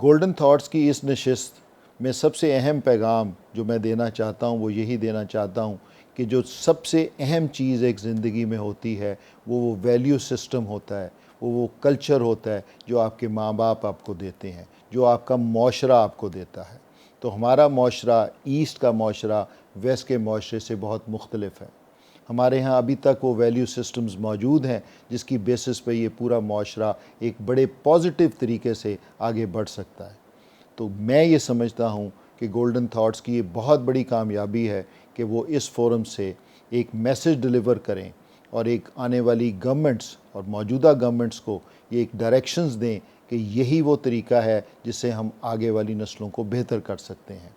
Golden thoughts کی اس نشست میں سب سے اہم پیغام جو میں دینا چاہتا ہوں وہ یہی دینا چاہتا ہوں کہ جو سب سے اہم چیز ایک زندگی میں ہوتی ہے وہ ویلیو سسٹم ہوتا ہے، وہ کلچر ہوتا ہے جو آپ کے ماں باپ آپ کو دیتے ہیں، جو آپ کا معاشرہ آپ کو دیتا ہے۔ تو ہمارا معاشرہ، ایسٹ کا معاشرہ ویسٹ کے معاشرے سے بہت مختلف ہے۔ ہمارے ہاں ابھی تک وہ ویلیو سسٹمز موجود ہیں جس کی بیسس پہ یہ پورا معاشرہ ایک بڑے پازیٹیو طریقے سے آگے بڑھ سکتا ہے۔ تو میں یہ سمجھتا ہوں کہ گولڈن تھاٹس کی یہ بہت بڑی کامیابی ہے کہ وہ اس فورم سے ایک میسج ڈیلیور کریں اور ایک آنے والی گورنمنٹس اور موجودہ گورنمنٹس کو یہ ایک ڈائریکشنز دیں کہ یہی وہ طریقہ ہے جس سے ہم آگے والی نسلوں کو بہتر کر سکتے ہیں۔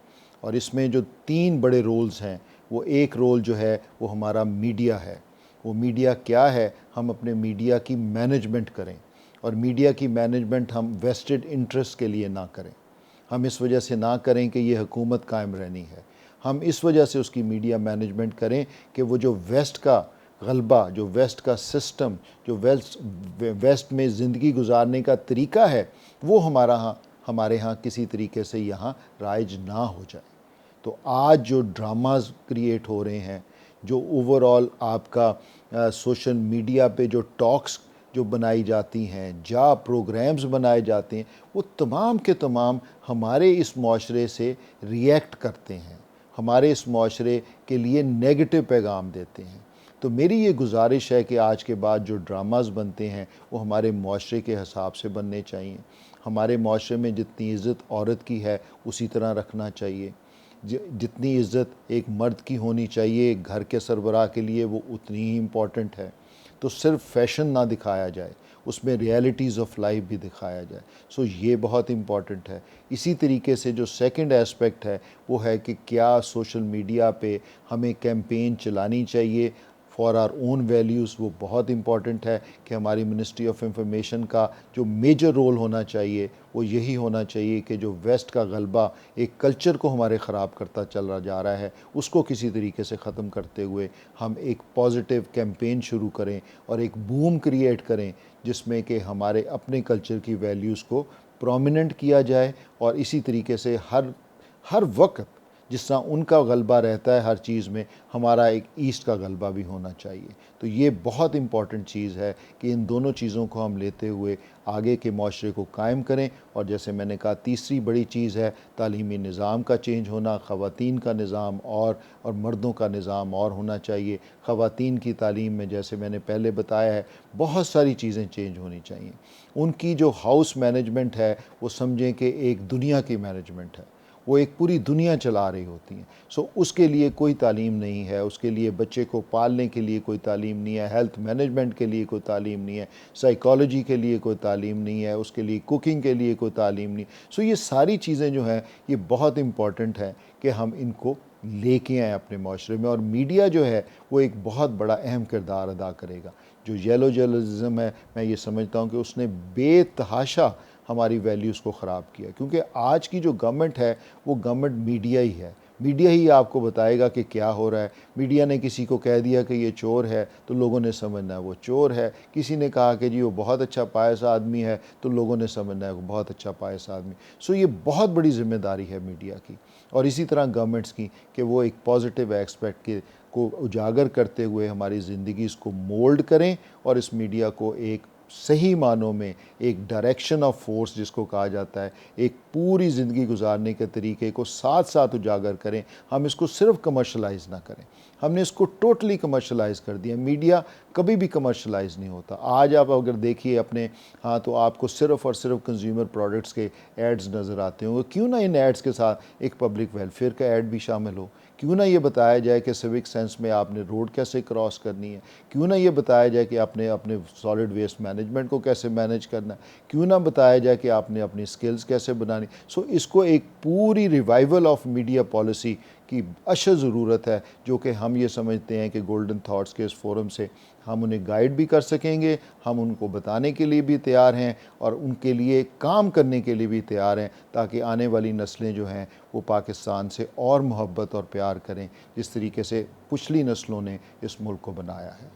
اور اس میں جو 3 بڑے رولز ہیں، وہ ایک رول جو ہے وہ ہمارا میڈیا ہے۔ وہ میڈیا کیا ہے؟ ہم اپنے میڈیا کی مینجمنٹ کریں، اور میڈیا کی مینجمنٹ ہم ویسٹڈ انٹرسٹ کے لیے نہ کریں۔ ہم اس وجہ سے نہ کریں کہ یہ حکومت قائم رہنی ہے، ہم اس وجہ سے اس کی میڈیا مینجمنٹ کریں کہ وہ جو ویسٹ کا غلبہ، جو ویسٹ کا سسٹم، جو ویسٹ میں زندگی گزارنے کا طریقہ ہے، وہ ہمارے ہاں کسی طریقے سے یہاں رائج نہ ہو جائے۔ تو آج جو ڈراماز کریٹ ہو رہے ہیں، جو اوورآل آپ کا سوشل میڈیا پہ جو ٹاکس جو بنائی جاتی ہیں، پروگرامز بنائے جاتے ہیں، وہ تمام کے تمام ہمارے اس معاشرے سے ریئیکٹ کرتے ہیں، ہمارے اس معاشرے کے لیے نیگیٹو پیغام دیتے ہیں۔ تو میری یہ گزارش ہے کہ آج کے بعد جو ڈراماز بنتے ہیں وہ ہمارے معاشرے کے حساب سے بننے چاہیے۔ ہمارے معاشرے میں جتنی عزت عورت کی ہے اسی طرح رکھنا چاہیے، جتنی عزت ایک مرد کی ہونی چاہیے ایک گھر کے سربراہ کے لیے وہ اتنی ہی امپورٹنٹ ہے۔ تو صرف فیشن نہ دکھایا جائے، اس میں ریئلٹیز آف لائف بھی دکھایا جائے۔ سو یہ بہت امپورٹنٹ ہے۔ اسی طریقے سے جو سیکنڈ ایسپیکٹ ہے وہ ہے کہ کیا سوشل میڈیا پہ ہمیں کیمپین چلانی چاہیے فار آر اون ویلیوز۔ وہ بہت امپورٹنٹ ہے کہ ہماری منسٹری آف انفارمیشن کا جو میجر رول ہونا چاہیے وہ یہی ہونا چاہیے کہ جو ویسٹ کا غلبہ ایک کلچر کو ہمارے خراب کرتا چلا جا رہا ہے اس کو کسی طریقے سے ختم کرتے ہوئے ہم ایک پازیٹیو کیمپین شروع کریں اور ایک بوم کریٹ کریں جس میں کہ ہمارے اپنے کلچر کی ویلیوز کو پرومیننٹ کیا جائے، اور اسی طریقے سے ہر وقت جس طرح ان کا غلبہ رہتا ہے ہر چیز میں، ہمارا ایک ایسٹ کا غلبہ بھی ہونا چاہیے۔ تو یہ بہت امپورٹنٹ چیز ہے کہ ان دونوں چیزوں کو ہم لیتے ہوئے آگے کے معاشرے کو قائم کریں۔ اور جیسے میں نے کہا تیسری بڑی چیز ہے تعلیمی نظام کا چینج ہونا، خواتین کا نظام اور مردوں کا نظام اور ہونا چاہیے۔ خواتین کی تعلیم میں جیسے میں نے پہلے بتایا ہے بہت ساری چیزیں چینج ہونی چاہیے۔ ان کی جو ہاؤس مینجمنٹ ہے وہ سمجھیں کہ ایک دنیا کی مینجمنٹ ہے، وہ ایک پوری دنیا چلا رہی ہوتی ہیں۔ سو اس کے لیے کوئی تعلیم نہیں ہے، اس کے لیے بچے کو پالنے کے لیے کوئی تعلیم نہیں ہے، ہیلتھ مینجمنٹ کے لیے کوئی تعلیم نہیں ہے، سائیکالوجی کے لیے کوئی تعلیم نہیں ہے، اس کے لیے کوکنگ کے لیے کوئی تعلیم نہیں۔ سو یہ ساری چیزیں جو ہیں یہ بہت امپورٹنٹ ہیں کہ ہم ان کو لے کے آئیں اپنے معاشرے میں، اور میڈیا جو ہے وہ ایک بہت بڑا اہم کردار ادا کرے گا۔ جو یلو جرنلزم ہے میں یہ سمجھتا ہوں کہ اس نے بے تحاشا ہماری ویلیوز کو خراب کیا، کیونکہ آج کی جو گورنمنٹ ہے وہ گورنمنٹ میڈیا ہی ہے۔ میڈیا ہی آپ کو بتائے گا کہ کیا ہو رہا ہے۔ میڈیا نے کسی کو کہہ دیا کہ یہ چور ہے تو لوگوں نے سمجھنا ہے وہ چور ہے، کسی نے کہا کہ جی وہ بہت اچھا پائس آدمی ہے تو لوگوں نے سمجھنا ہے وہ بہت اچھا پائس آدمی۔ سو یہ بہت بڑی ذمہ داری ہے میڈیا کی، اور اسی طرح گورنمنٹس کی کہ وہ ایک پازیٹیو ایسپیکٹ کو اجاگر کرتے ہوئے ہماری زندگی اس کو مولڈ کریں، اور اس میڈیا کو ایک صحیح معنوں میں ایک ڈائریکشن آف فورس جس کو کہا جاتا ہے، ایک پوری زندگی گزارنے کے طریقے کو ساتھ ساتھ اجاگر کریں۔ ہم اس کو صرف کمرشلائز نہ کریں، ہم نے اس کو ٹوٹلی کمرشلائز کر دیا۔ میڈیا کبھی بھی کمرشلائز نہیں ہوتا۔ آج آپ اگر دیکھیے اپنے ہاں تو آپ کو صرف اور صرف کنزیومر پروڈکٹس کے ایڈز نظر آتے ہوں گے۔ کیوں نہ ان ایڈز کے ساتھ ایک پبلک ویلفیئر کا ایڈ بھی شامل ہو؟ کیوں نہ یہ بتایا جائے کہ سیوک سینس میں آپ نے روڈ کیسے کراس کرنی ہے؟ کیوں نہ یہ بتایا جائے کہ آپ نے اپنے سالڈ ویسٹ مینجمنٹ کو کیسے مینج کرنا ہے؟ کیوں نہ بتایا جائے کہ آپ نے اپنی سکلز کیسے بنانی؟ سو اس کو ایک پوری ریوائول آف میڈیا پالیسی کی اشد ضرورت ہے، جو کہ ہم یہ سمجھتے ہیں کہ گولڈن تھاٹس کے اس فورم سے ہم انہیں گائیڈ بھی کر سکیں گے، ہم ان کو بتانے کے لیے بھی تیار ہیں اور ان کے لیے کام کرنے کے لیے بھی تیار ہیں، تاکہ آنے والی نسلیں جو ہیں وہ پاکستان سے اور محبت اور پیار کریں جس طریقے سے پچھلی نسلوں نے اس ملک کو بنایا ہے۔